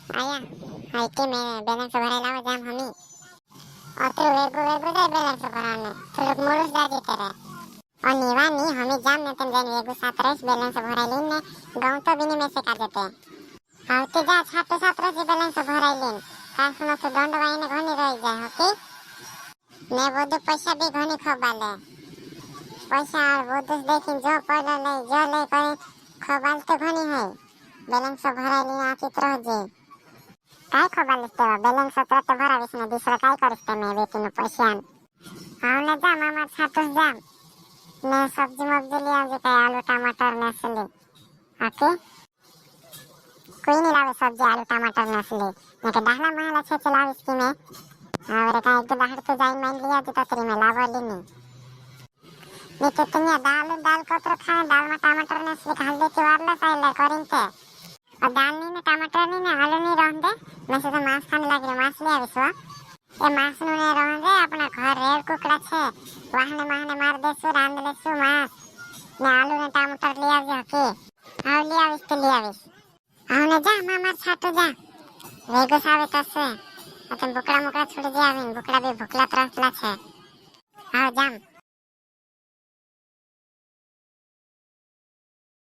आया हाय के मैं बैलेंस भरायला जाम हमी अत्र वेगो वेगो जाय बैलेंस भराने थोड़क मोडस जाजे तेरे और निवानी हमी जाम ने तन जान वेगो 17 बैलेंस भरायलीन ने गांव तो बिनी में से का देते आवते जा छात्र छात्र से बैलेंस भरायलीन कासनो तो दंड वाईने घणी रही जाय ओके ने બધું પૈસા બી ઘણી ખબાલે પૈસા બધું દેખીને જો પડે લઈ જો લઈ કરી ખબાલ તો ઘણી હે બેલેન્સ ભરાયેલી આ ચિત્ર જે काय ખબાલીસ તેવા બેલેન્સ તો ભરાવીશ ને દીસરો काय કરીશ તમે વેચીને પૈસા આવને જા મામા છાટુસ જામ ને સબ્જી મબ્જી લઈ આવજે કઈ આલુ ટમાટર ને સલી ઓકે कोई नहीं लावे सब्जी आलू टमाटर ने असली ने के दाहला महला छे चलाविस की मैं और का एक बाहर तो जाई मान लिया तो तरी में लावली नहीं ने के तनिया दाल कतरो खाए दाल में टमाटर ने असली घाल दे के वारला साइले करिनते और दाल नहीं ने टमाटर नहीं ने आलू नहीं रहन दे मैं से तो मांस खाने लगी मांस ले आविस वा ए मांस नु ने रहन दे अपना घर रेड़ कुकड़ा छे वाहने माहने मार देसु रांध लेसु मांस ने आलू ने टमाटर ले आवजे के आव ले आविस तो ले आविस आवने जा मामा छाटो जा वेगो सावे तसे अतन बुकड़ा मुकड़ा छोड़ जे आविन बुकड़ा भी भूखला त्रसला छे आओ जाम